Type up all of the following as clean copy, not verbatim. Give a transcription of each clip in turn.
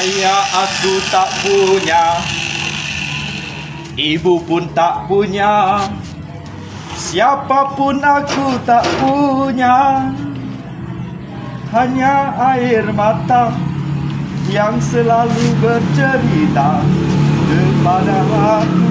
Ayah aku tak punya, ibu pun tak punya, siapapun aku tak punya. Hanya air mata yang selalu bercerita kepada aku.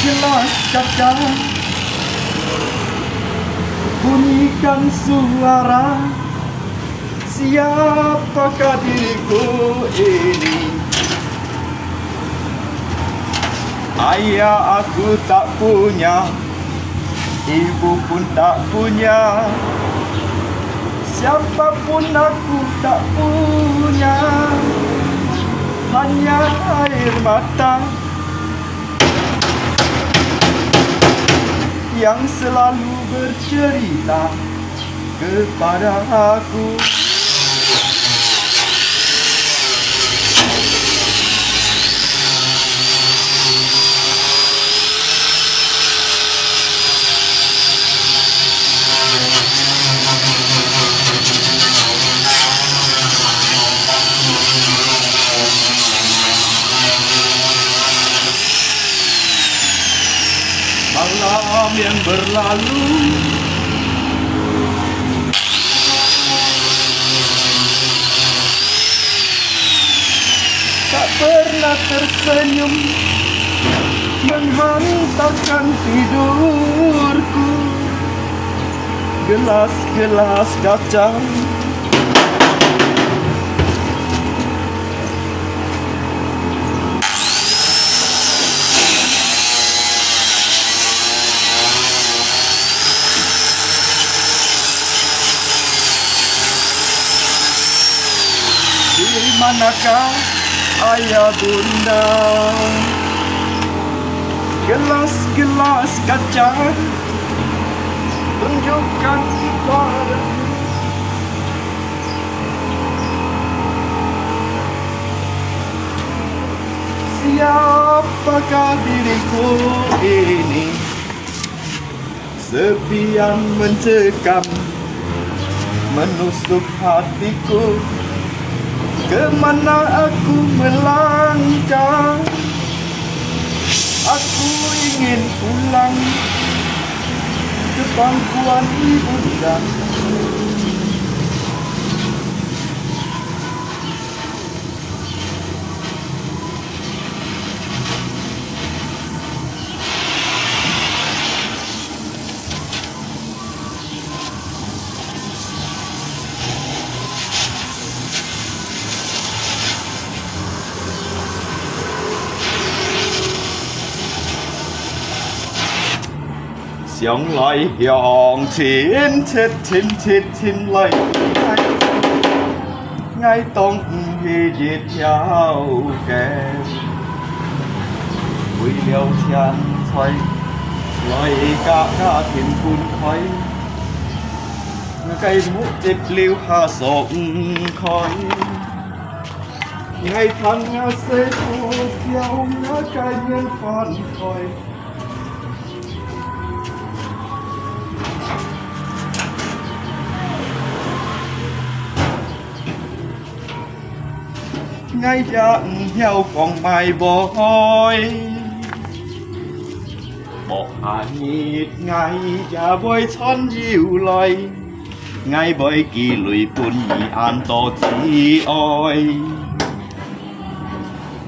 Jelas kaca bunyikan suara, siapakah diriku ini? Ayah aku tak punya, ibu pun tak punya, siapapun aku tak punya. Hanya air mata yang selalu bercerita kepada aku. Malam yang berlalu, tak pernah tersenyum menghantarkan tidurku. Gelas-gelas kaca di manakah ayah bunda? Gelas-gelas kaca tunjukkan padaku siapakah diriku ini. Sepi yang mencekam menusuk hatiku, kemana aku melangkah? Aku ingin pulang ke pangkuan ibunda.向來向前，前來，愛當起一條街，為了錢財，來家田半開，計目接了下爽開，愛嘆世途漂，計人翻開。Ngay chẳng theo con mai bói bỏ hạ nhịp ngay và bói chọn dịu lời ngay bói kỳ lùi bùn nhị an tổ chỉ oi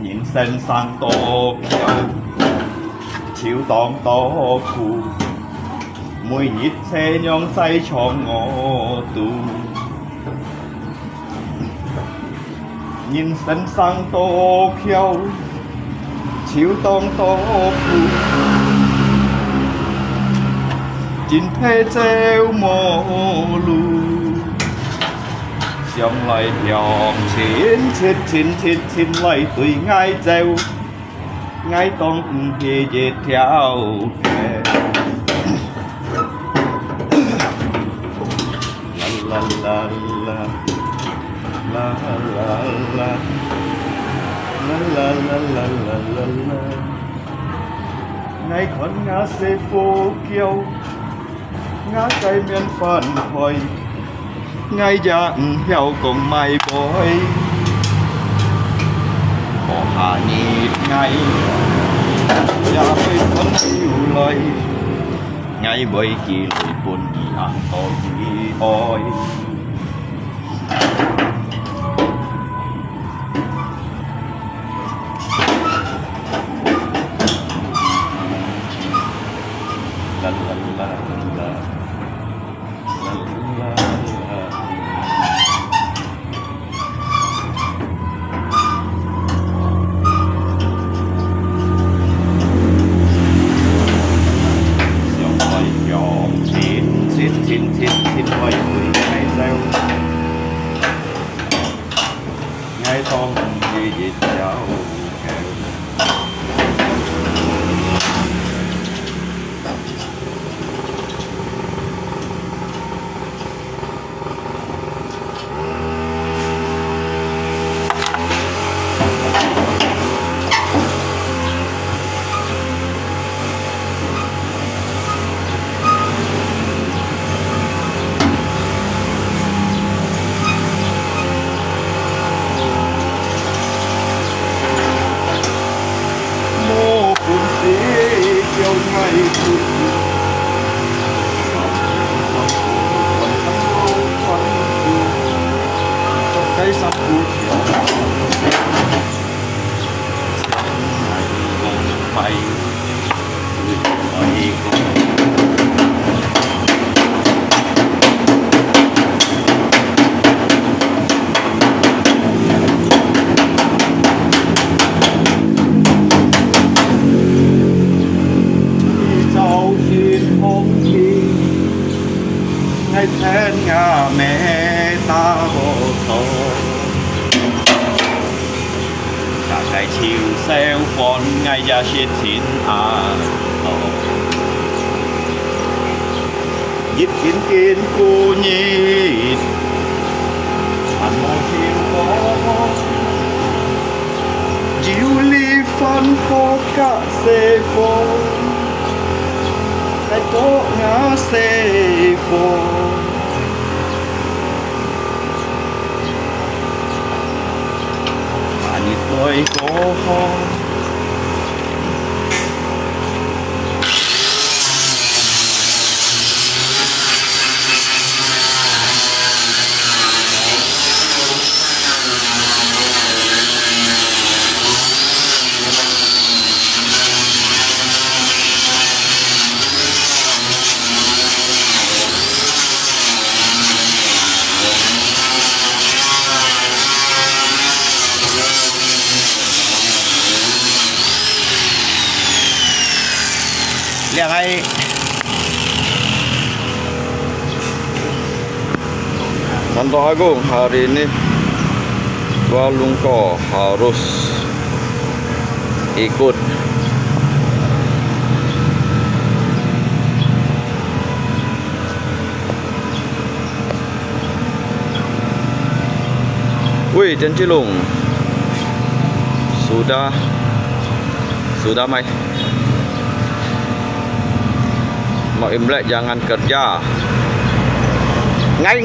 nhìn sân sang tổ kéo chiếu tóm tổ khu mùi nhịp xe nhong say cho ngõ tù nhìn sân sang tô khiêu chiếu tông tô phụ chín thế treo mồ lù 上來向前，切來對愛走，愛當唔係一條街。啦啦啦啦啦啦啦啦啦啦啦，愛看我寫呼叫，我ใจเมียนฝันคอยไงยังเหี่ยวกงไม่บ่อยขอหานีดไงอย่าไปคนอยู่เลยไงบ่อยกี่เลยปนอีอ่างต่อกี่อ้อยลาลาลาลาทินไว้คุยให้เร็วไงต้องยืดเจ้าแก้วแทนงาแม่ตาโบโตจากไก่ชิวเซลฟอนไงยาชิดถินอาโตยิดกินกูยิดอันมองชิวโตจิวลีฟันโคกะเซโฟแต่โตงาเซโฟtôi có lihat ay Mantap Agung, hari ini Walung kau harus ikut wih, Cilung sudah mai mau Imlek jangan kerja ngày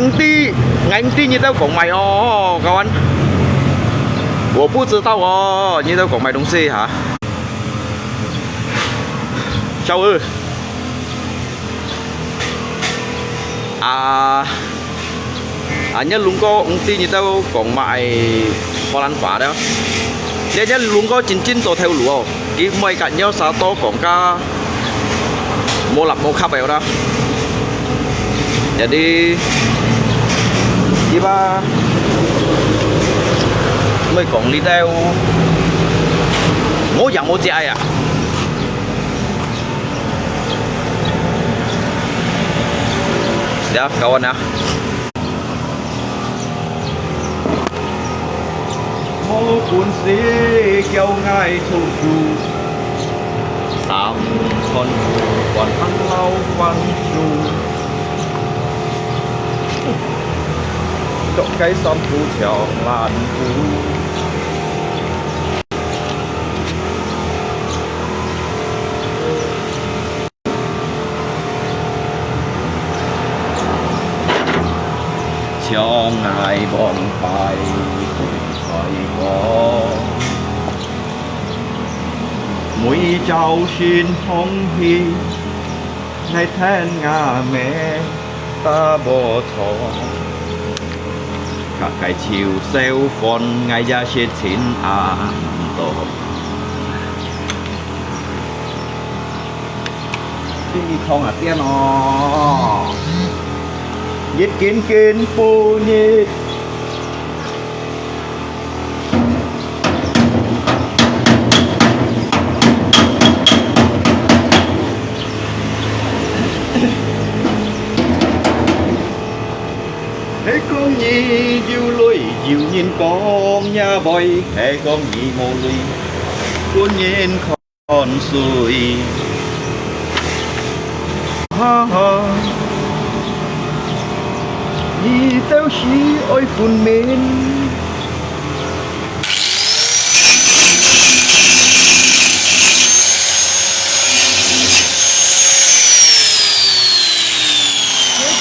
như tao của mày kawan 我不知道哦như tao của mày东西hả Châu ơi nhớ luôn có ông tin như tao còn mày hoa lan quả đó nhớ luôn có chín tổ theo lúa cái mấy cạnh nhau sao to còn cả mua lập mua khắp bèo đó jadi kita mới còn đi theo mỗi dạng mỗi chạy à đó kawan ya 好本事叫嗌做住，三คนcòn ăn lâu quan tru, chọn cái son phú trèo làn phú. Cho ngài bọn bài khỏi có mỗi cháu xin hông hi ngày then ngà mẹ ta bỏ thọ các cái chiều xeo phòn ngày ra xin xin an tổ đi không hả tiên nó giết kiến kiến phu nhị hãy con nhi diêu lùi diêu nhìn con nhà bòi hãy con nhi mồ lùi con nhìn con xuôi ha ha đi tao xí ôi phun mến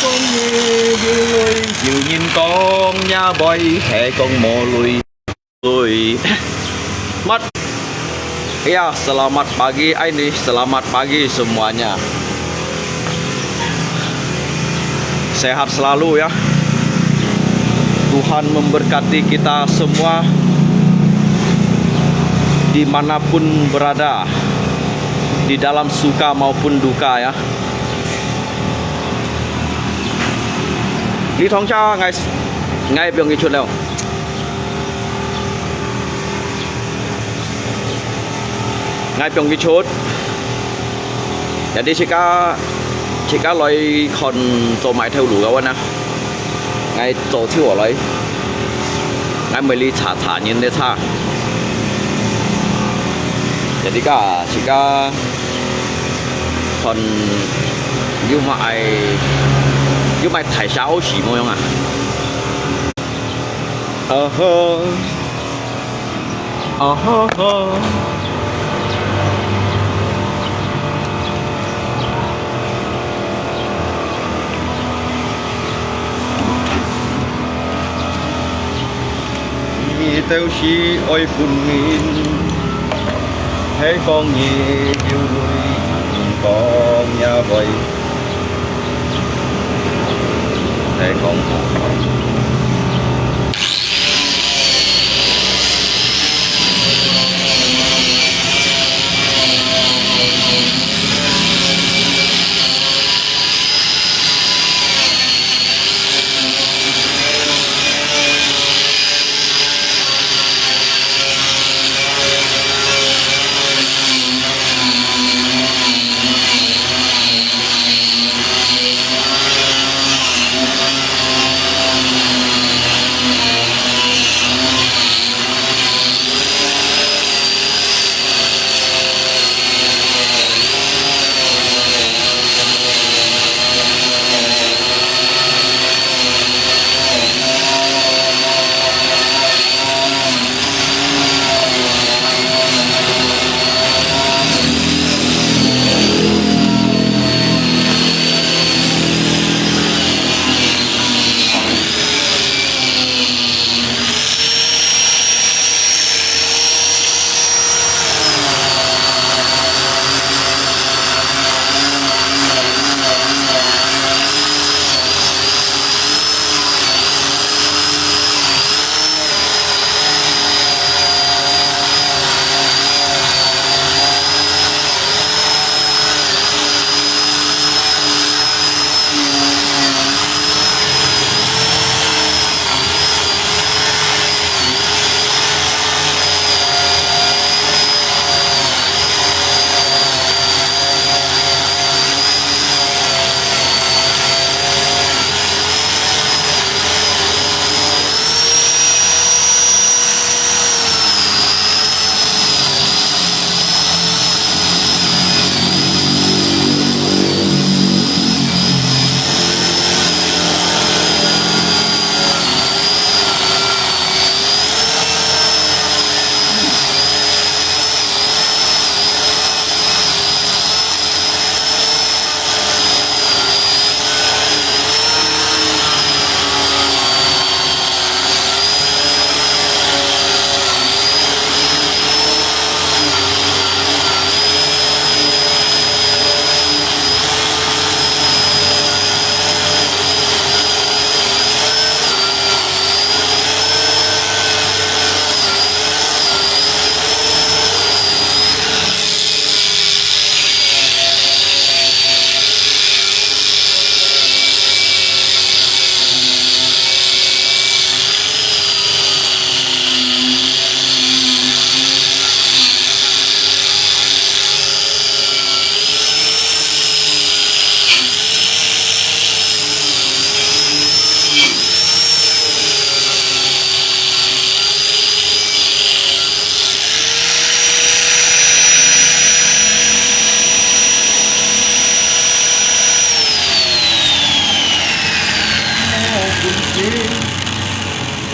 con nghe vui dịu nhìn con nhà boy hệ con mò lùi lùi mắt ya selamat pagi ini selamat pagi semuanya sehat selalu ya. Tuhan memberkati kita semua dimanapun berada, di dalam suka maupun duka ya. Lý thống cho ngay việc nghỉ chuột nào. Ngay việc nghỉ chuột. Jadi jika loi kon tổ mãi theo đủ các anh ngay tổ thiểu lấy ngay mới đi thả nhìn để thả jadi jika kon như mày thải sao chỉ môi không à tao chỉ ôi phun min hãy con nhỉ yêu lui con nhà vậy hãy con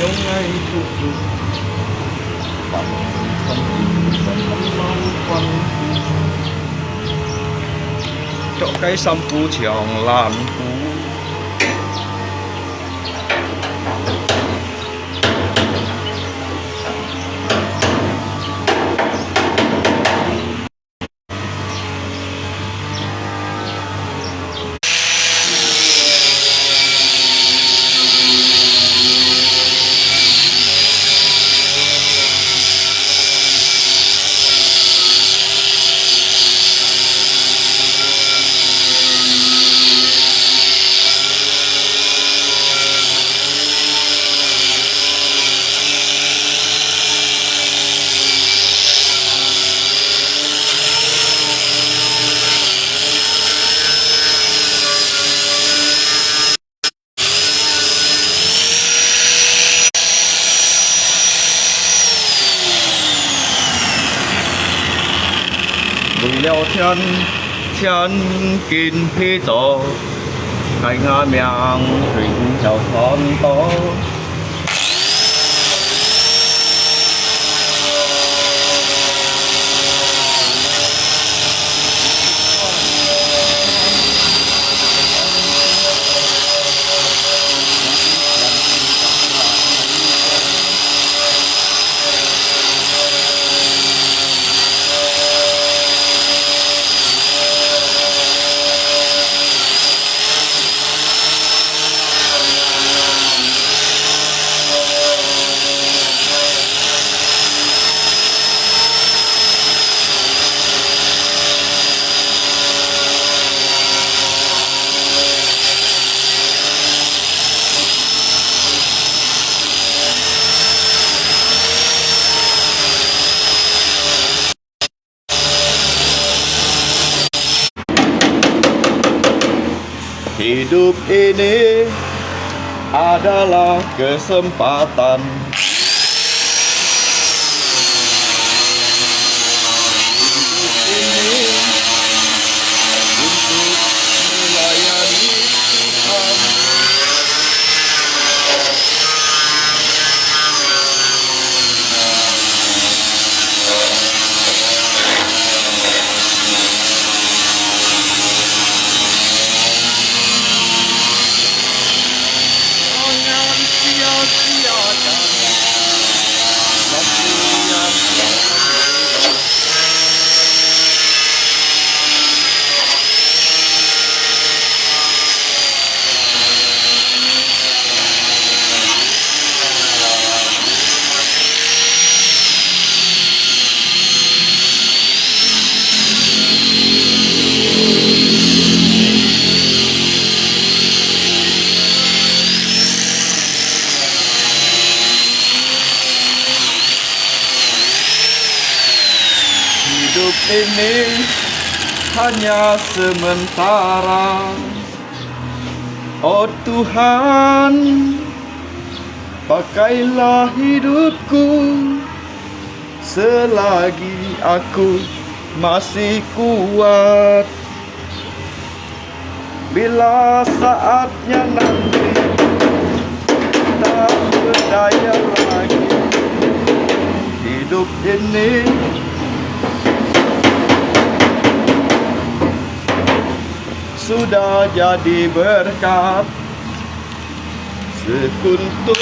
trong ngày cuộc đời bạn không tìm sẽ không mong quanh cho cái tâm phú trường làm phú为了天天见披座，係我命全就看到。Hidup ini adalah kesempatan. Hidup ini untuk melayani Tuhan. Jangan sia-siakan waktu yang hidup ini hanya sementara. Oh Tuhan, pakailah hidupku selagi aku masih kuat. Bila saatnya nanti tak berdaya lagi, hidup ini sudah jadi berkat sekuntum.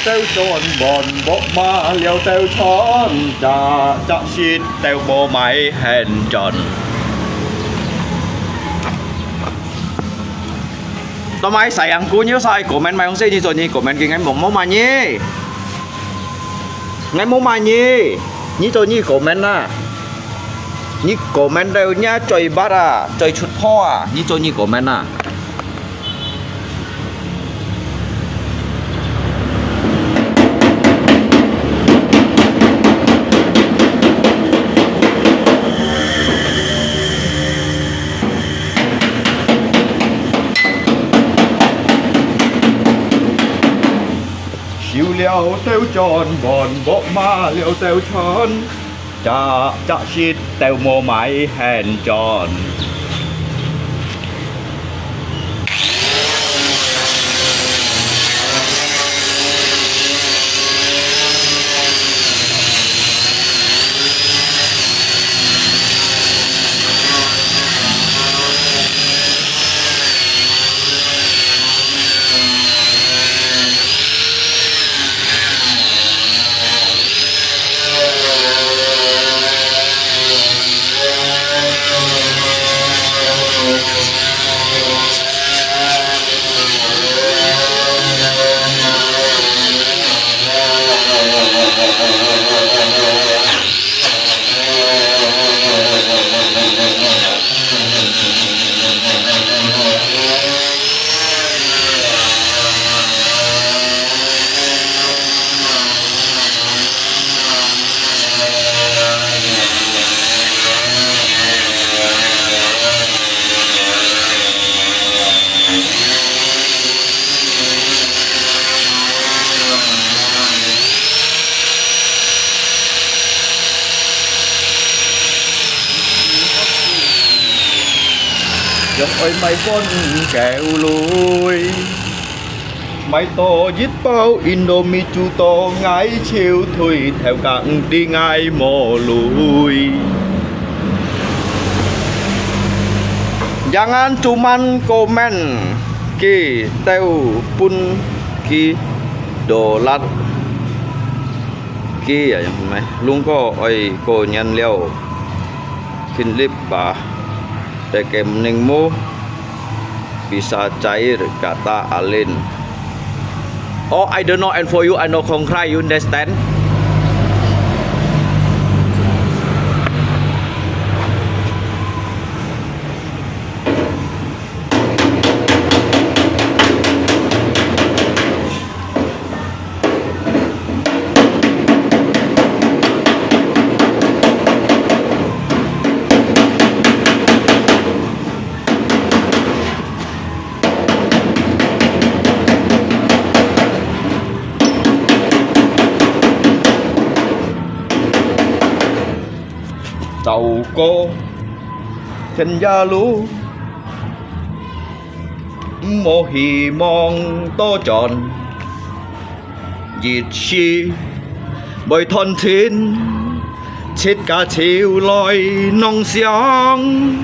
Teo tròn bòn bộ ma liều teo tròn chả xịt teo bộ máy hèn tròn tao máy xài ăn cú nhớ sai comment mày không xây gì rồi nhỉ comment kia ngay mồm mà nhỉ ngay mồm mà nhỉ nhí tôi nhí comment à nhí comment đều nhá chơi bát à chơi chút po à nhí tôi nhí comment à liều teo tròn bòn bộ ma liều teo tròn chả xịt teo mô máy hèn tròn dòng ơi mày con kẹo lùi mày to giết bao Indomie chu to ngái chiều thôi theo cạn đi ngay mò lùi jangan cuman komen ki teo pun ki dolar ki ya mày luôn có ơi cô nhân liao kinh lip bà Tekemningmu bisa cair kata Alin. Oh, I don't know, and for you I know Kongkrai, you understand? Tàu cô trên gia lũ mô hì mong to tròn diệt chi bởi thân thiên chết cả chiều lòi nong xiang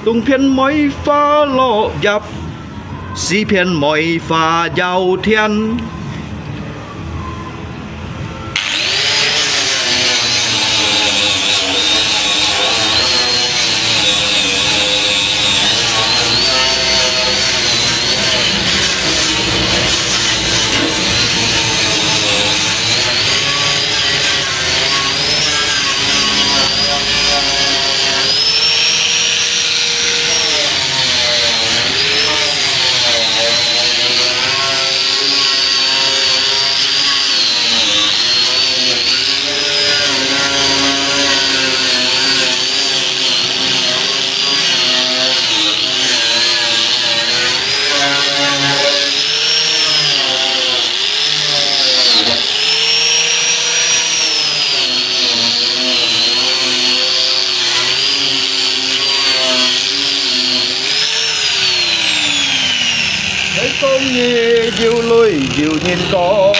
tung phiên mấy pha lộ dập si phiên mấy pha giàu thiên nghe diêu lôi diêu nhìn con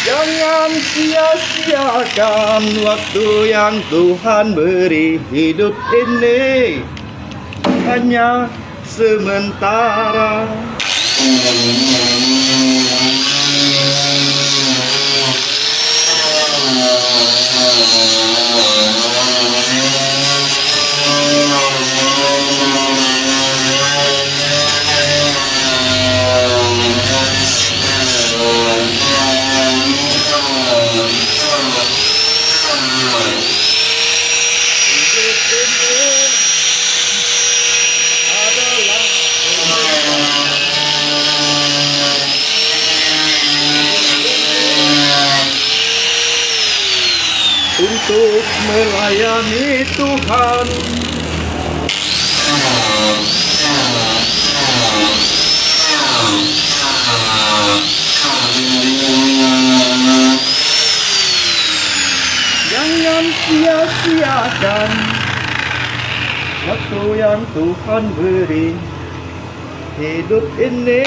Jangan sia-siakan waktu yang Tuhan beri. Hidup ini hanya sementara. Untuk melayani Tuhan. Jangan sia-siakan waktu yang Tuhan beri. Hidup ini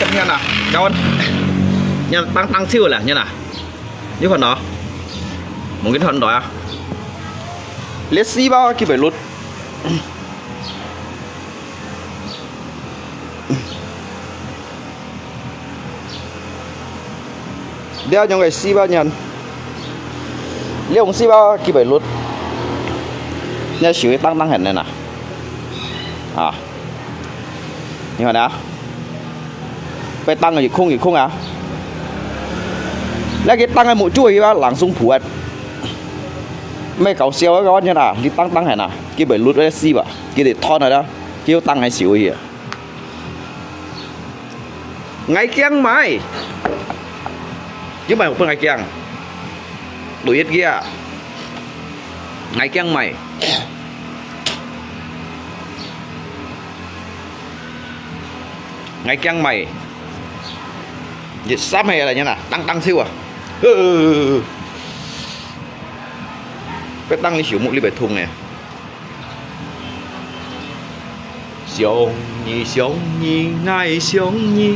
cân nha nè cao anh nha tăng siêu là như nào như phần đó một cái phần đó à liệt xi bao kia phải lút đeo cho người xi bao nhận liêu ông xi bao kia phải lút nha xíu tăng hẳn này nè à như vậy đó phải tăng ở gì không à lấy cái tăng ở mỗi chuỗi ba làng sung phủ mấy cậu xéo cái con như nào đi tăng hả nào kia bởi lút cái xi bà kia để thon rồi đó kia tăng hay xỉu gì à ngày kiêng mày chứ mày không ngày kiêng đuổi ít kia ngày kiêng mày ngày kiêng mày dịch sắp hay là như nào tăng siêu à cái tăng đi xỉu một ly bể thùng này xiong nhi ngài xiong nhi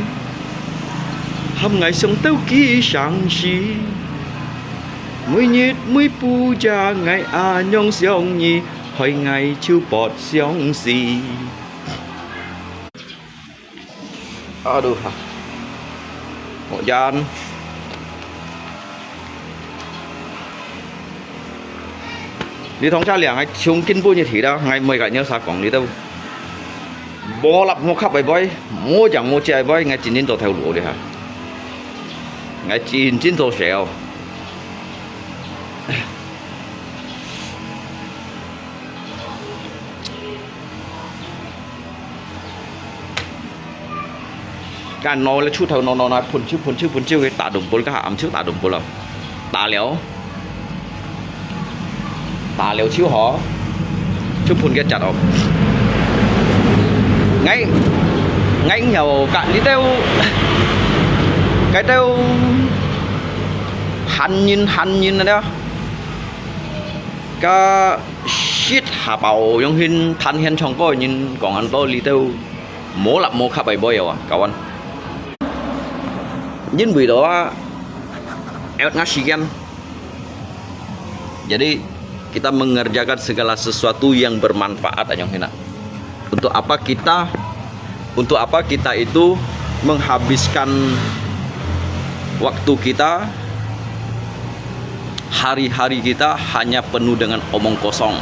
hâm ngày sống tao kỹ sáng xí mỗi nhiệt mỗi pu cha ngày à nhong xiong nhi hỏi ngày chiêu bọt xiong xí aduh một gian đi thông tra liền ngay chung kinh vui như thế đó ngay mời cả nhớ sao còn đi đâu bò lập một khắp bài bói mua chẳng mua chạy bói ngay chín tổ theo lúa đi hả ngay chín tổ xèo cái nó là chút thầu nó phun chiêu cái tạ đồng bồn cái hàm trước tạ đồng bồn là tạ liễu chiếu họ chút phun cái chặt không ngay nhiều cạn đi theo cái theo hành nhìn này đó cái shit hạ bảo giống hình than hiện trong coi nhìn còn anh tôi đi theo mố lập mố khắp bài bơi à cậu anh nhưng vì đó jadi kita mengerjakan segala sesuatu yang bermanfaat aja hina. Untuk apa kita itu menghabiskan waktu kita, hari-hari kita hanya penuh dengan omong kosong.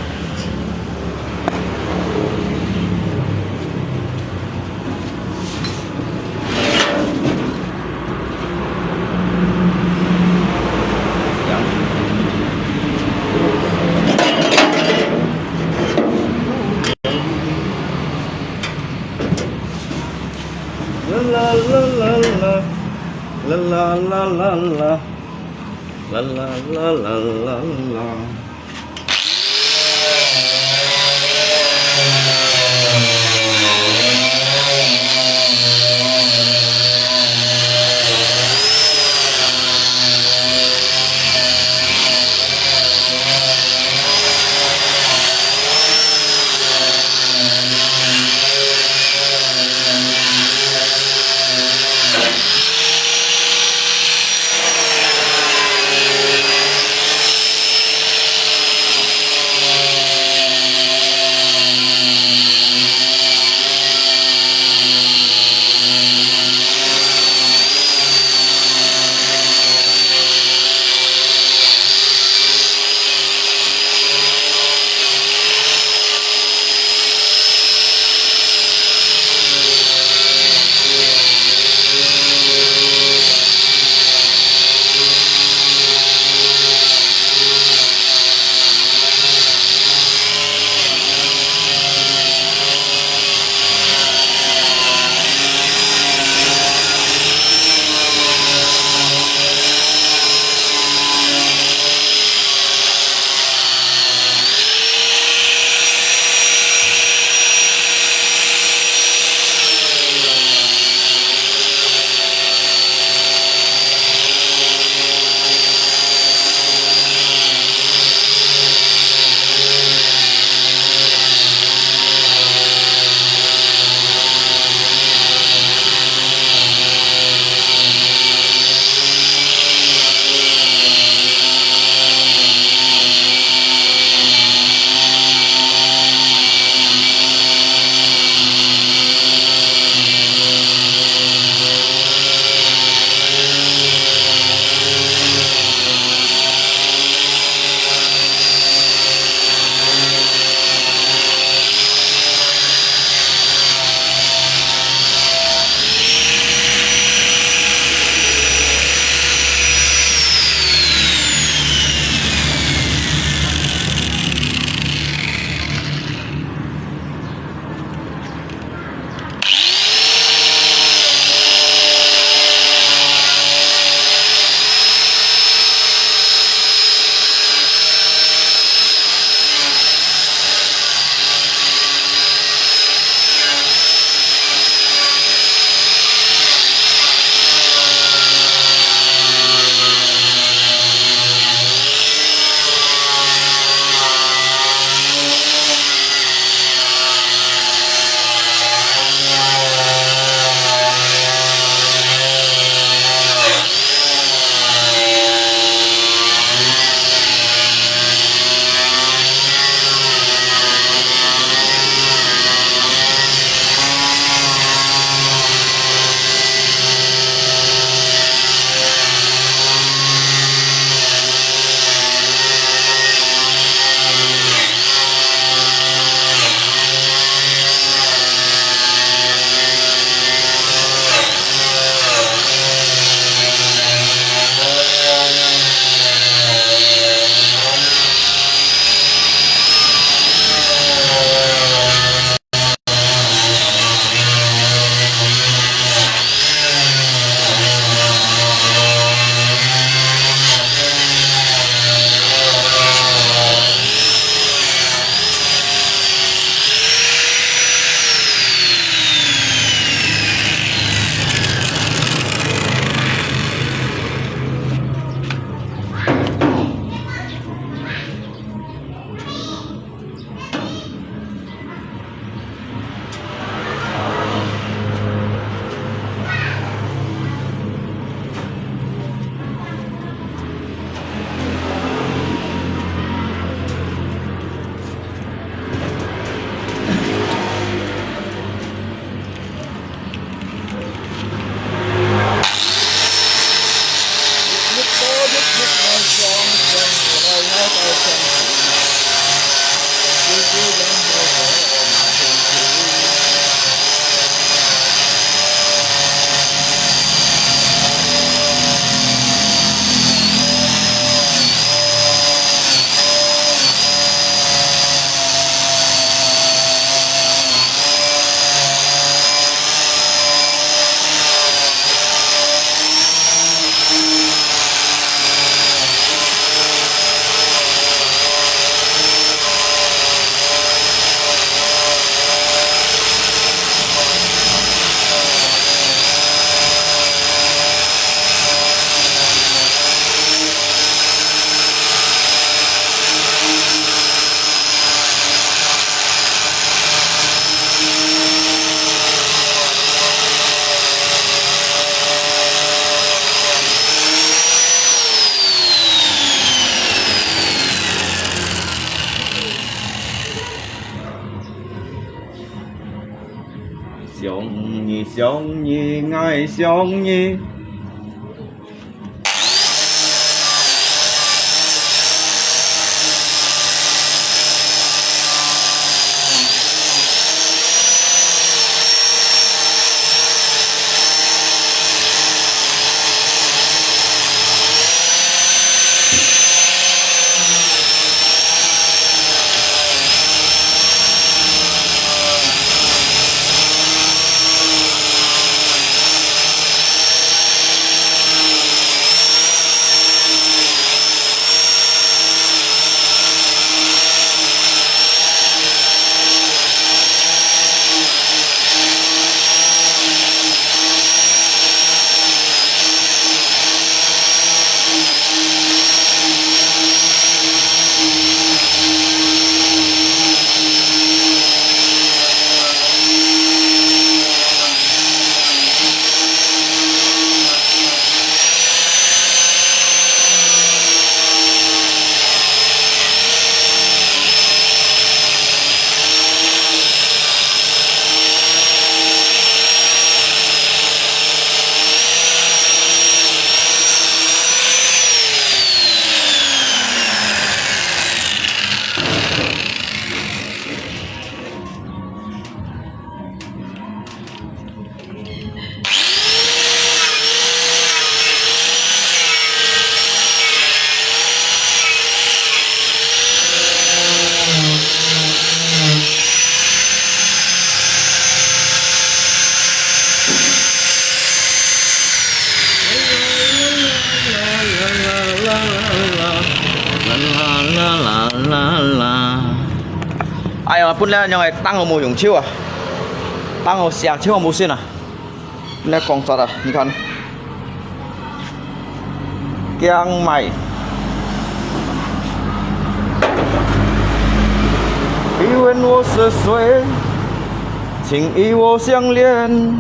La. 想你爱想你。哎呀，本来用嚟當我冇用超啊，當我石超我冇先啊，你講實啊，你看，姜米，你問我是誰，請與我相戀，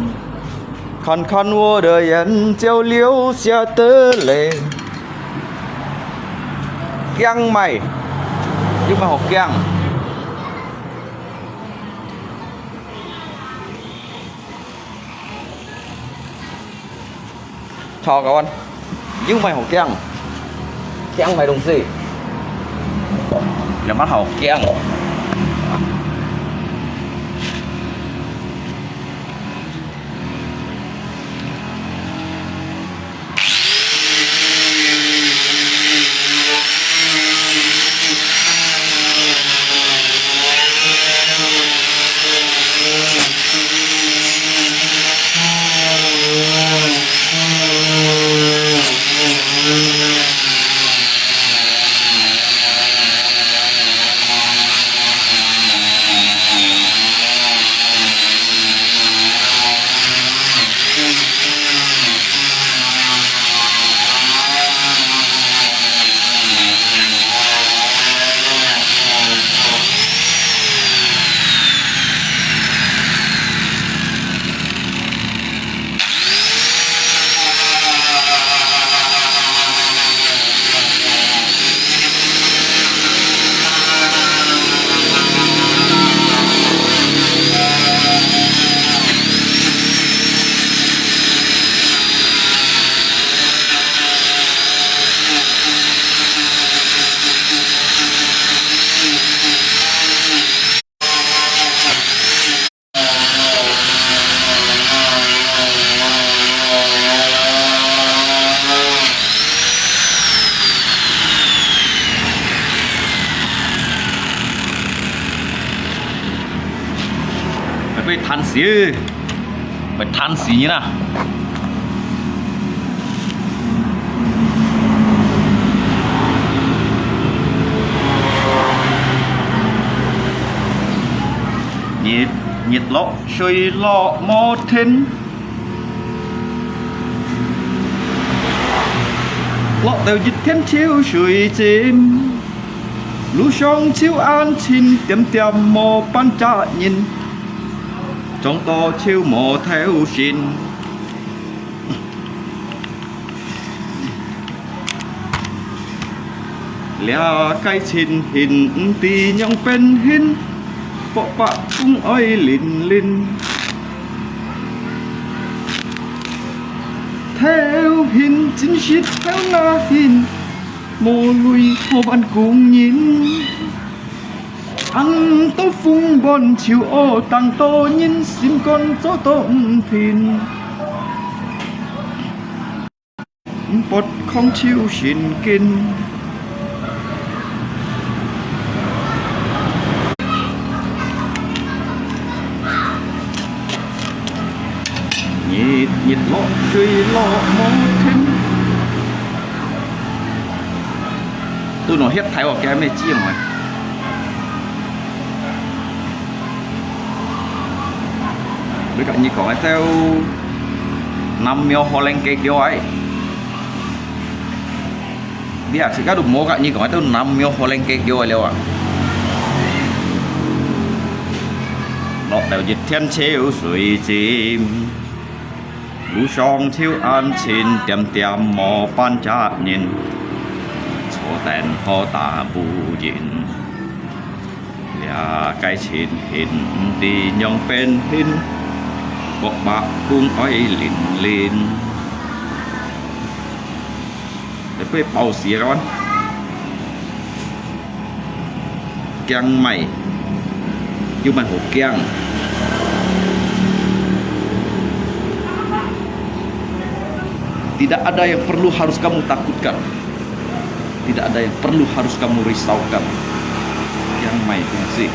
看看我的眼角流下的淚，姜米，nhưng mà hộp姜。Chào các bạn, nhưng mày học keng mày đồng gì là bắt học keng phải than xí, phải than xí như nào. Nhiệt lọ sôi lọ mò thiên, lọ đều dịch thiên chiếu sôi chim, lũ sông chiếu an chín tiệm tiệm mò ban trả nhìn. Trong to chiếu mò theo xin lẽ cái xin hình tì nhong bên hin bộ bạ cũng ơi lìn lìn theo hình chính shit theo na hình mô lui hô ban cùng nhìn ăn tô phung bon chiều ô tăng tô nhìn sim con gió tôm thìn bột không chịu xin kinh nhịp nhịp lọ cười lọ mò thêm tôi nói hết thái vào cái này chi rồi với cả như có cái theo 5 miêu ho lên cái kiểu ấy đi học sẽ có đủ mô cả như có cái theo 5 miêu ho lên cái kiểu ấy liệu ạ nó đều dịch thiên chiếu suy chim lũ song chiếu an chín tiệm tiệm mò ban cha nhìn chỗ đèn ho ta bù nhìn là cái chín hình đi nhong bên hình bọc bạc cung ói lìn lìn để phải bao xì các bạn keng mày nhưng mà hộp keng tidak ada yang perlu harus kamu takutkan, tidak ada yang perlu harus kamu risaukan. Yang mai sih